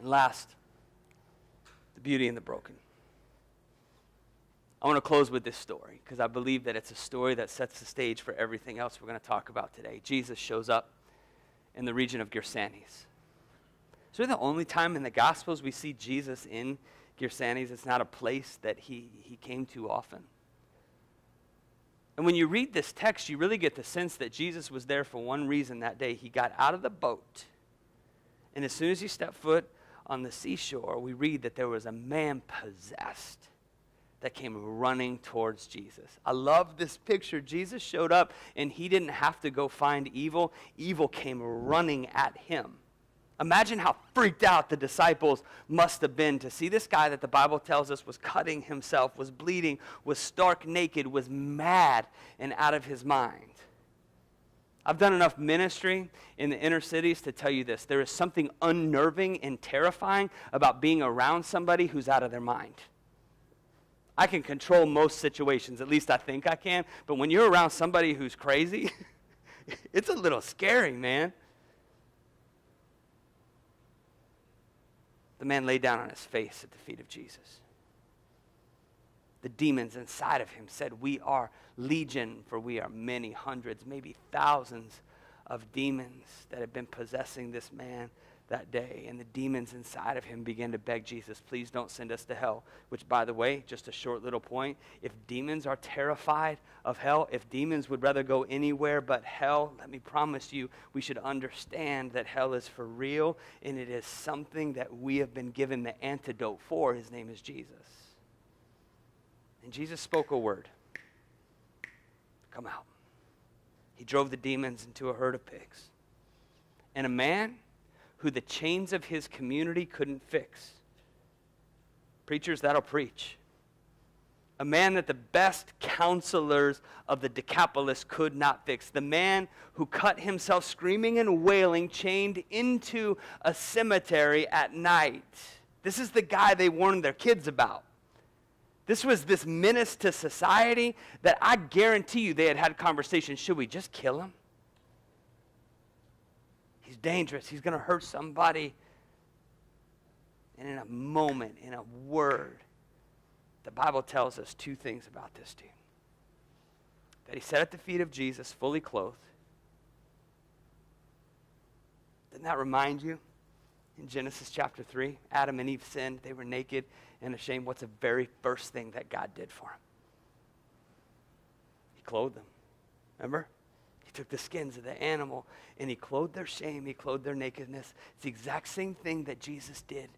And last, the beauty and the broken. I want to close with this story because I believe that it's a story that sets the stage for everything else we're going to talk about today. Jesus shows up in the region of Gersanes. It's really the only time in the Gospels we see Jesus in Gersanes. It's not a place that he came to often. And when you read this text, you really get the sense that Jesus was there for one reason that day. He got out of the boat, and as soon as he stepped foot on the seashore, we read that there was a man possessed that came running towards Jesus. I love this picture. Jesus showed up, and he didn't have to go find evil. Evil came running at him. Imagine how freaked out the disciples must have been to see this guy that the Bible tells us was cutting himself, was bleeding, was stark naked, was mad and out of his mind. I've done enough ministry in the inner cities to tell you this. There is something unnerving and terrifying about being around somebody who's out of their mind. I can control most situations, at least I think I can, but when you're around somebody who's crazy, it's a little scary, man. The man lay down on his face at the feet of Jesus. The demons inside of him said, "We are legion, for we are many hundreds, maybe thousands of demons that have been possessing this man that day." And the demons inside of him began to beg Jesus, "Please don't send us to hell." Which, by the way, just a short little point, if demons are terrified of hell, if demons would rather go anywhere but hell, let me promise you, we should understand that hell is for real, and it is something that we have been given the antidote for. His name is Jesus. And Jesus spoke a word. Come out. He drove the demons into a herd of pigs. And a man who the chains of his community couldn't fix. Preachers, that'll preach. A man that the best counselors of the Decapolis could not fix. The man who cut himself screaming and wailing, chained into a cemetery at night. This is the guy they warned their kids about. This was this menace to society that I guarantee you they had conversations. Should we just kill him? He's dangerous. He's going to hurt somebody. And in a moment, in a word, the Bible tells us two things about this dude. That he sat at the feet of Jesus, fully clothed. Doesn't that remind you? In Genesis chapter 3, Adam and Eve sinned. They were naked and ashamed. What's the very first thing that God did for them? He clothed them. Remember? He took the skins of the animal and he clothed their shame. He clothed their nakedness. It's the exact same thing that Jesus did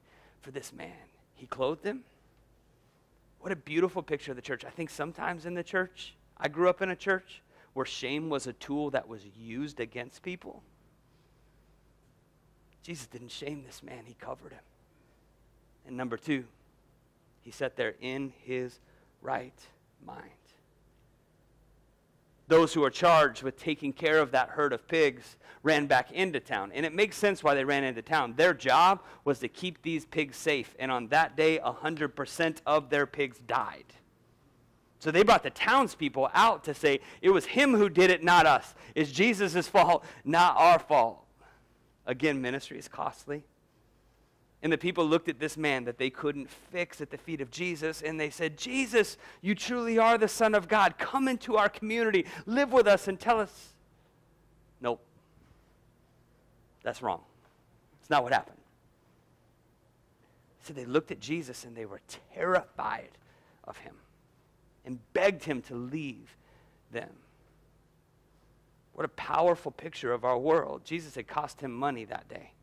for this man. He clothed him. What a beautiful picture of the church. I think sometimes in the church, I grew up in a church where shame was a tool that was used against people. Jesus didn't shame this man. He covered him. And number two, he sat there in his right mind. Those who are charged with taking care of that herd of pigs ran back into town. And it makes sense why they ran into town. Their job was to keep these pigs safe. And on that day, 100% of their pigs died. So they brought the townspeople out to say, it was him who did it, not us. It's Jesus' fault, not our fault. Again, ministry is costly. And the people looked at this man that they couldn't fix at the feet of Jesus, and they said, "Jesus, you truly are the Son of God. Come into our community, live with us, and tell us." Nope. That's wrong. It's not what happened. So they looked at Jesus, and they were terrified of him and begged him to leave them. What a powerful picture of our world. Jesus had cost him money that day.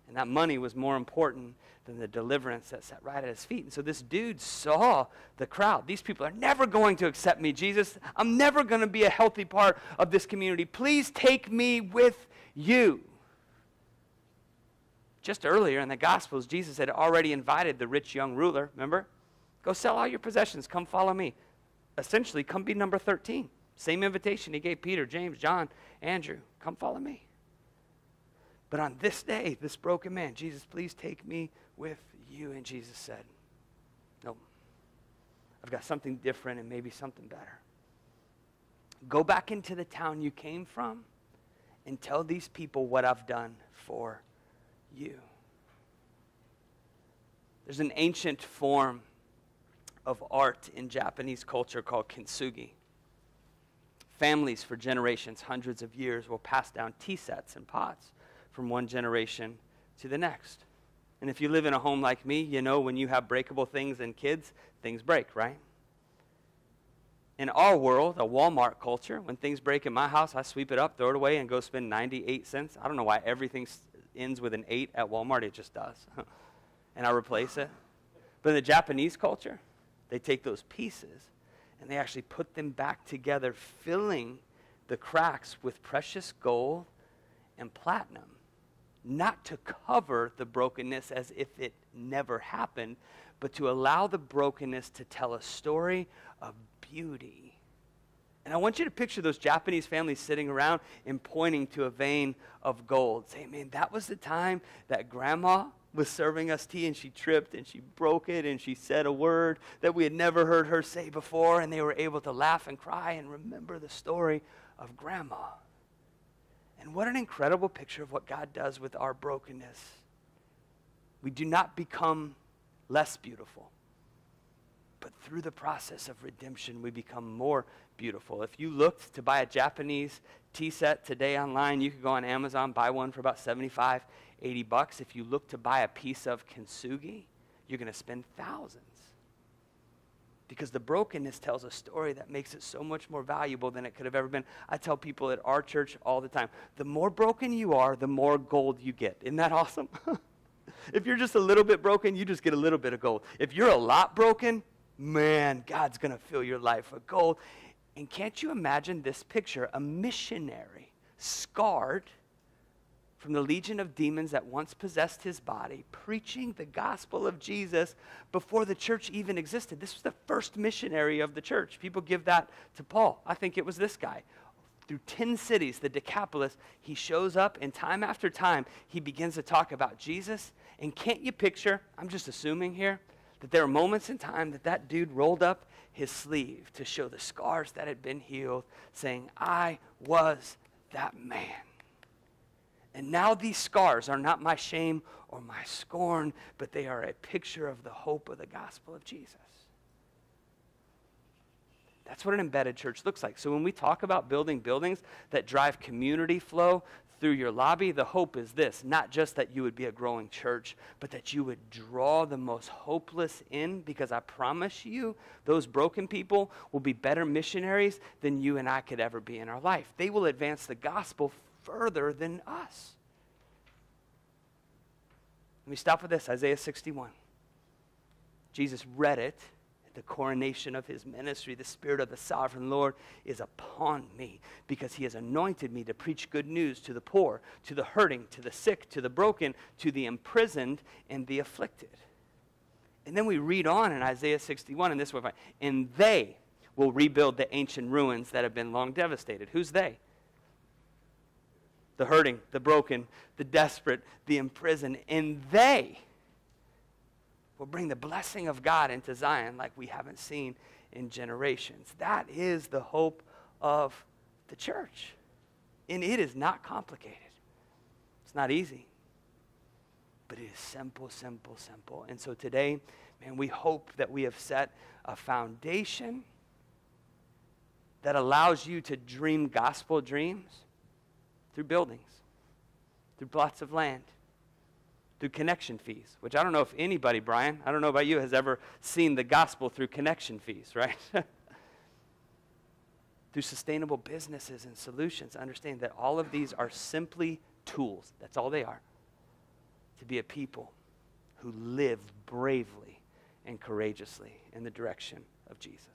And that money was more important than the deliverance that sat right at his feet. And so this dude saw the crowd. These people are never going to accept me, Jesus. I'm never going to be a healthy part of this community. Please take me with you. Just earlier in the Gospels, Jesus had already invited the rich young ruler, remember? Go sell all your possessions. Come follow me. Essentially, come be number 13. Same invitation he gave Peter, James, John, Andrew. Come follow me. But on this day, this broken man, Jesus, please take me with you. And Jesus said, "Nope. I've got something different and maybe something better. Go back into the town you came from and tell these people what I've done for you." There's an ancient form of art in Japanese culture called kintsugi. Families for generations, hundreds of years, will pass down tea sets and pots from one generation to the next. And if you live in a home like me, you know when you have breakable things and kids, things break, right? In our world, a Walmart culture, when things break in my house, I sweep it up, throw it away, and go spend 98 cents. I don't know why everything ends with an 8 at Walmart. It just does. And I replace it. But in the Japanese culture, they take those pieces and they actually put them back together, filling the cracks with precious gold and platinum, not to cover the brokenness as if it never happened, but to allow the brokenness to tell a story of beauty. And I want you to picture those Japanese families sitting around and pointing to a vein of gold, saying, man, that was the time that grandma was serving us tea and she tripped and she broke it and she said a word that we had never heard her say before, and they were able to laugh and cry and remember the story of grandma. And what an incredible picture of what God does with our brokenness. We do not become less beautiful, but through the process of redemption, we become more beautiful. If you looked to buy a Japanese tea set today online, you could go on Amazon, buy one for about $75, $80. If you look to buy a piece of kintsugi, you're going to spend thousands. Because the brokenness tells a story that makes it so much more valuable than it could have ever been. I tell people at our church all the time, the more broken you are, the more gold you get. Isn't that awesome? If you're just a little bit broken, you just get a little bit of gold. If you're a lot broken, man, God's going to fill your life with gold. And can't you imagine this picture? A missionary, scarred from the legion of demons that once possessed his body, preaching the gospel of Jesus before the church even existed. This was the first missionary of the church. People give that to Paul. I think it was this guy. Through 10 cities, the Decapolis, he shows up, and time after time, he begins to talk about Jesus. And can't you picture, I'm just assuming here, that there are moments in time that that dude rolled up his sleeve to show the scars that had been healed, saying, I was that man. And now these scars are not my shame or my scorn, but they are a picture of the hope of the gospel of Jesus. That's what an embedded church looks like. So when we talk about building buildings that drive community flow through your lobby, the hope is this: not just that you would be a growing church, but that you would draw the most hopeless in, because I promise you, those broken people will be better missionaries than you and I could ever be in our life. They will advance the gospel further than us. Let me stop with this, Isaiah 61. Jesus read it. The coronation of his ministry, the Spirit of the sovereign Lord is upon me, because he has anointed me to preach good news to the poor, to the hurting, to the sick, to the broken, to the imprisoned and the afflicted. And then we read on in Isaiah 61, and this way, and they will rebuild the ancient ruins that have been long devastated. Who's they? The hurting, the broken, the desperate, the imprisoned, and they will bring the blessing of God into Zion like we haven't seen in generations. That is the hope of the church. And it is not complicated. It's not easy. But it is simple, simple, simple. And so today, man, we hope that we have set a foundation that allows you to dream gospel dreams through buildings, through plots of land, through connection fees, which I don't know if anybody, Brian, I don't know about you, has ever seen the gospel through connection fees, right? Through sustainable businesses and solutions. Understand that all of these are simply tools. That's all they are. To be a people who live bravely and courageously in the direction of Jesus.